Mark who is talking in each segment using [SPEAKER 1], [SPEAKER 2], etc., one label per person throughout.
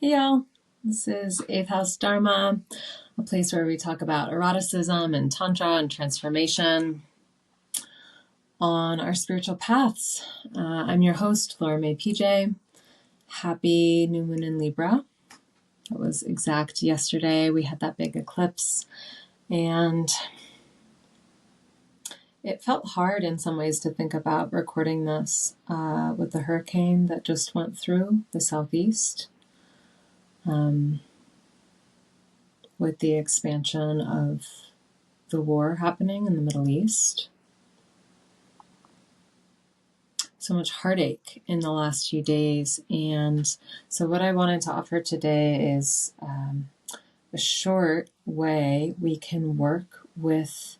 [SPEAKER 1] Hey y'all, this is 8th House Dharma, a place where we talk about eroticism and tantra and transformation on our spiritual paths. I'm your host, Laura Mae PJ. Happy new moon in Libra. It was exact yesterday. We had that big eclipse and it felt hard in some ways to think about recording this with the hurricane that just went through the southeast. With the expansion of the war happening in the Middle East. So much heartache in the last few days. And so what I wanted to offer today is a short way we can work with,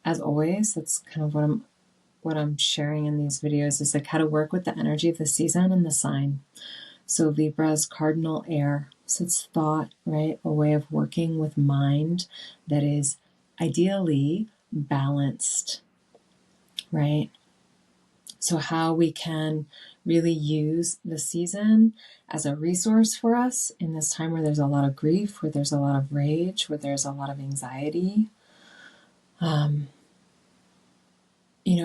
[SPEAKER 1] as always, that's kind of what I'm sharing in these videos, is like how to work with the energy of the season and the sign. So Libra's cardinal air. So it's thought, right? A way of working with mind that is ideally balanced, right? So how we can really use the season as a resource for us in this time where there's a lot of grief, where there's a lot of rage, where there's a lot of anxiety.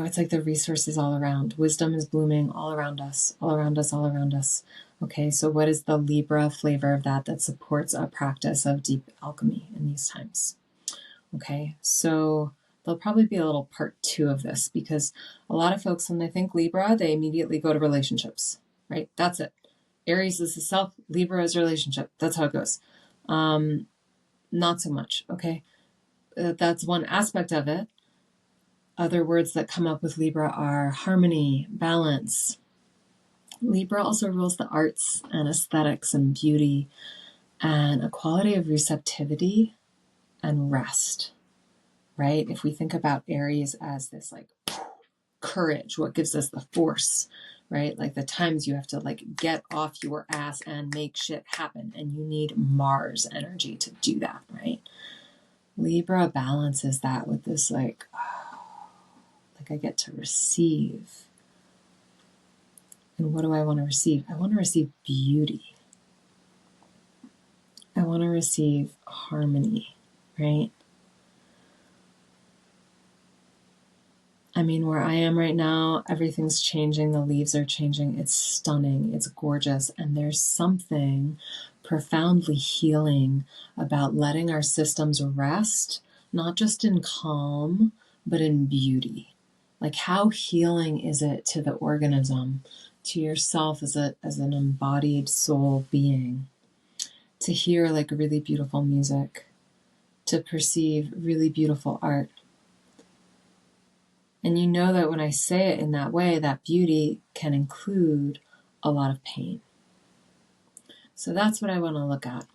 [SPEAKER 1] It's like the resources all around. Wisdom is blooming all around us, all around us, all around us. Okay, so what is the Libra flavor of that supports a practice of deep alchemy in these times? Okay, so there'll probably be a little part 2 of this, because a lot of folks, when they think Libra, they immediately go to relationships, right? That's it. Aries is the self, Libra is relationship. That's how it goes. Not so much, okay? That's one aspect of it. Other words that come up with Libra are harmony, balance. Libra also rules the arts and aesthetics and beauty and a quality of receptivity and rest, right? If we think about Aries as this like courage, what gives us the force, right? Like the times you have to like get off your ass and make shit happen, and you need Mars energy to do that, right? Libra balances that with this like I get to receive. And what do I want to receive? I want to receive beauty. I want to receive harmony, right? I mean, where I am right now, everything's changing. The leaves are changing. It's stunning. It's gorgeous. And there's something profoundly healing about letting our systems rest, not just in calm, but in beauty. Like, how healing is it to the organism, to yourself as an embodied soul being, to hear like really beautiful music, to perceive really beautiful art. And you know that when I say it in that way, that beauty can include a lot of pain. So that's what I want to look at.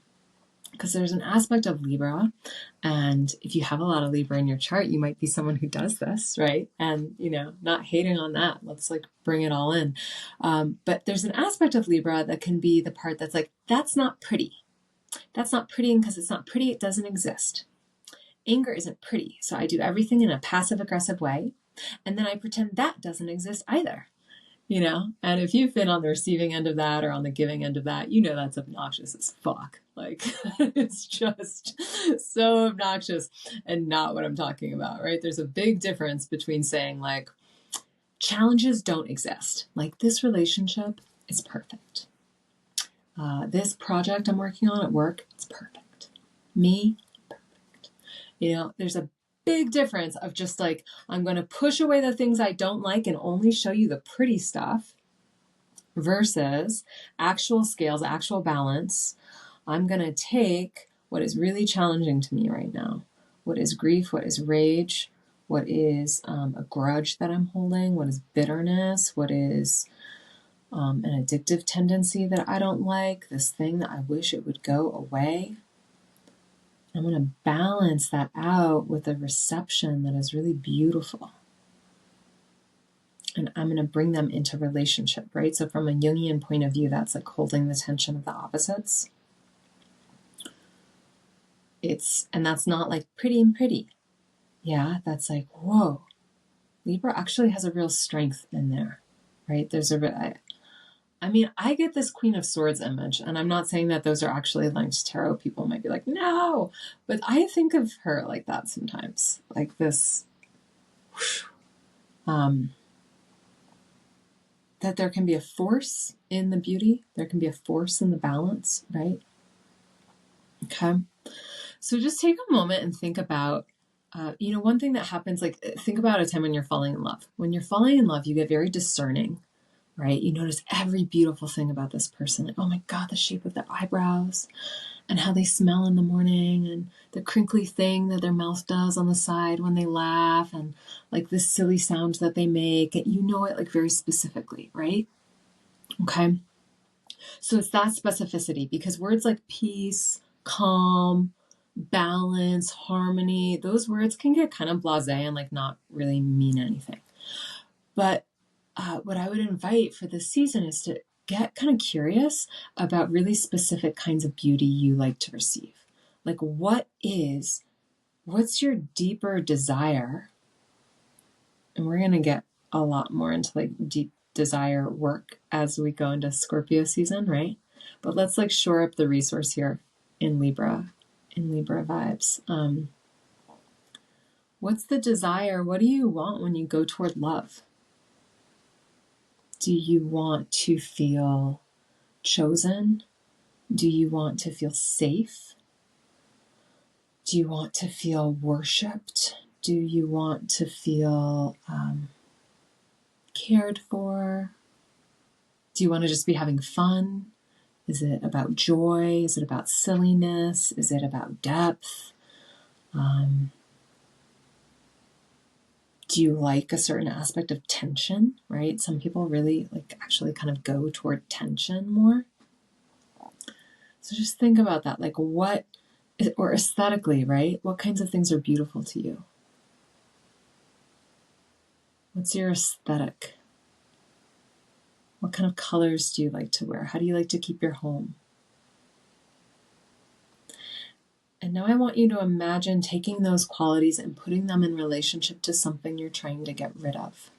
[SPEAKER 1] Because there's an aspect of Libra, and if you have a lot of Libra in your chart, you might be someone who does this, right? And, not hating on that. Let's like bring it all in. But there's an aspect of Libra that can be the part that's like, that's not pretty. That's not pretty, and because it's not pretty, it doesn't exist. Anger isn't pretty, so I do everything in a passive-aggressive way, and then I pretend that doesn't exist either, And if you've been on the receiving end of that or on the giving end of that, that's obnoxious as fuck. Like, it's just so obnoxious and not what I'm talking about, right? There's a big difference between saying, like, challenges don't exist. Like, this relationship is perfect. This project I'm working on at work, it's perfect. Me, there's a big difference of just like, I'm going to push away the things I don't like and only show you the pretty stuff, versus actual scales, actual balance. I'm going to take what is really challenging to me right now. What is grief? What is rage? What is a grudge that I'm holding? What is bitterness? What is an addictive tendency that I don't like? This thing that I wish it would go away. I'm going to balance that out with a reception that is really beautiful. And I'm going to bring them into relationship, right? So from a Jungian point of view, that's like holding the tension of the opposites. And that's not like pretty and pretty. Yeah, that's like, whoa. Libra actually has a real strength in there, right? I mean, I get this Queen of Swords image, and I'm not saying that those are actually linked tarot. People might be like, no, but I think of her like that sometimes, like this, that there can be a force in the beauty. There can be a force in the balance, right? Okay. So just take a moment and think about, one thing that happens, like think about a time when you're falling in love. When you're falling in love, you get very discerning, right? You notice every beautiful thing about this person. Like, oh my God, the shape of their eyebrows and how they smell in the morning and the crinkly thing that their mouth does on the side when they laugh and like this silly sound that they make. You know it like very specifically, right? Okay. So it's that specificity, because words like peace, calm, balance, harmony, those words can get kind of blasé and like not really mean anything. But what I would invite for this season is to get kind of curious about really specific kinds of beauty you like to receive. Like what's your deeper desire? And we're going to get a lot more into like deep desire work as we go into Scorpio season, right? But let's like shore up the resource here in Libra vibes. What's the desire? What do you want when you go toward love? Do you want to feel chosen? Do you want to feel safe? Do you want to feel worshipped? Do you want to feel cared for? Do you want to just be having fun? Is it about joy? Is it about silliness? Is it about depth? Do you like a certain aspect of tension, right? Some people really like actually kind of go toward tension more. So just think about that. Like what, or aesthetically, right? What kinds of things are beautiful to you? What's your aesthetic? What kind of colors do you like to wear? How do you like to keep your home? And now I want you to imagine taking those qualities and putting them in relationship to something you're trying to get rid of.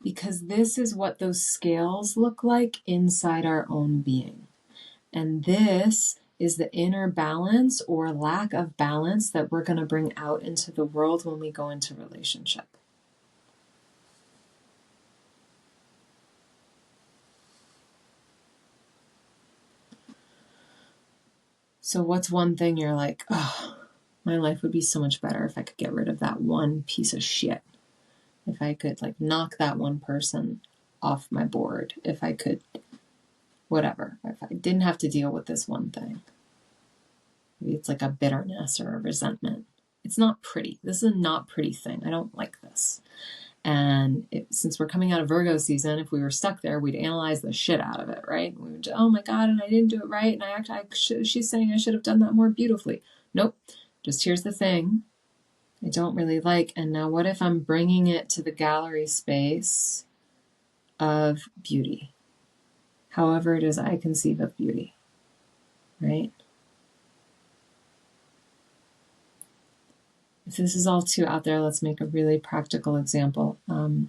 [SPEAKER 1] Because this is what those scales look like inside our own being. And this is the inner balance or lack of balance that we're going to bring out into the world when we go into relationship. So what's one thing you're like, oh, my life would be so much better if I could get rid of that one piece of shit. If I could like knock that one person off my board. If I could, whatever. If I didn't have to deal with this one thing. Maybe it's like a bitterness or a resentment. It's not pretty. This is a not pretty thing. I don't like this. And since we're coming out of Virgo season, if we were stuck there, we'd analyze the shit out of it, right? We would, oh my God, and I didn't do it right. And she's saying I should have done that more beautifully. Nope. Just here's the thing I don't really like. And now what if I'm bringing it to the gallery space of beauty? However it is I conceive of beauty, right? If this is all too out there, let's make a really practical example. I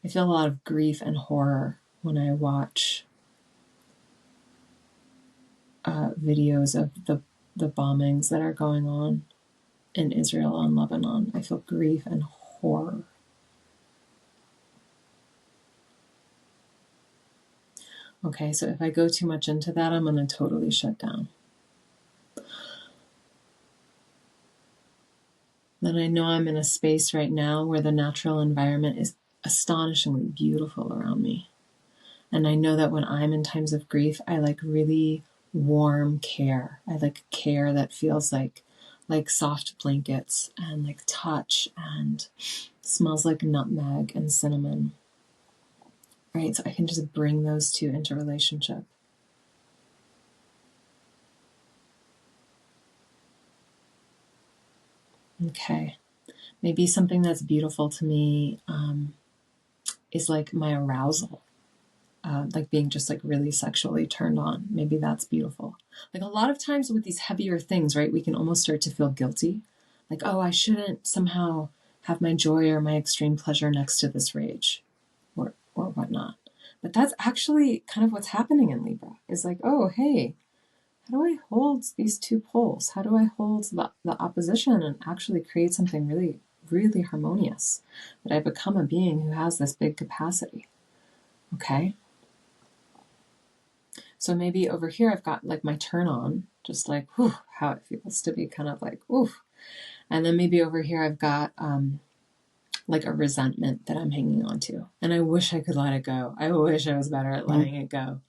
[SPEAKER 1] feel a lot of grief and horror when I watch videos of the bombings that are going on in Israel and Lebanon. I feel grief and horror. Okay, so if I go too much into that, I'm going to totally shut down. Then I know I'm in a space right now where the natural environment is astonishingly beautiful around me. And I know that when I'm in times of grief, I like really warm care. I like care that feels like soft blankets and like touch and smells like nutmeg and cinnamon. Right? So I can just bring those two into relationship. Okay. Maybe something that's beautiful to me is like my arousal. Like being just like really sexually turned on. Maybe that's beautiful. Like a lot of times with these heavier things, right, we can almost start to feel guilty. Like, oh, I shouldn't somehow have my joy or my extreme pleasure next to this rage or whatnot. But that's actually kind of what's happening in Libra, is like, oh, hey, how do I hold these two poles? How do I hold the opposition and actually create something really, really harmonious? That I become a being who has this big capacity. Okay? So maybe over here I've got like my turn on, just like, whew, how it feels to be kind of like, oof. And then maybe over here I've got like a resentment that I'm hanging on to. And I wish I could let it go. I wish I was better at letting it go.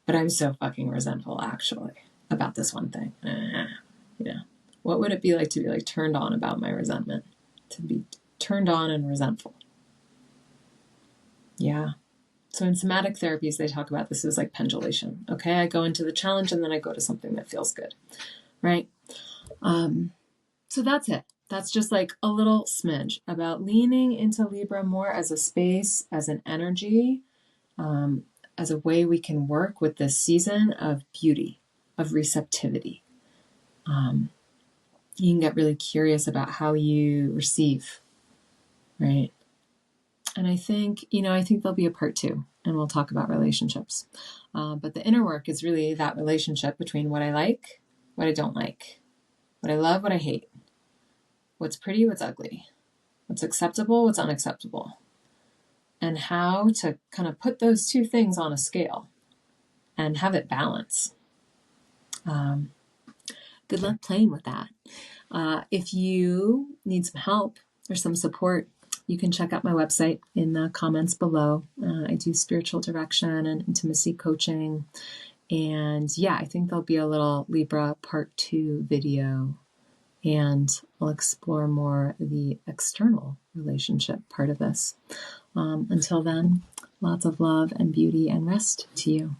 [SPEAKER 1] But I'm so fucking resentful, actually, about this one thing. You know, what would it be like to be like turned on about my resentment? To be turned on and resentful. Yeah. So in somatic therapies, they talk about this as like pendulation. Okay, I go into the challenge and then I go to something that feels good, right? So that's it. That's just like a little smidge about leaning into Libra more as a space, as an energy, as a way we can work with this season of beauty, of receptivity. You can get really curious about how you receive, right? And I think there'll be a part 2, and we'll talk about relationships. But the inner work is really that relationship between what I like, what I don't like, what I love, what I hate, what's pretty, what's ugly, what's acceptable, what's unacceptable, and how to kind of put those two things on a scale and have it balance. Good luck playing with that. If you need some help or some support, you can check out my website in the comments below. I do spiritual direction and intimacy coaching. And yeah, I think there'll be a little Libra part 2 video, and I'll explore more the external relationship part of this. Until then, lots of love and beauty and rest to you.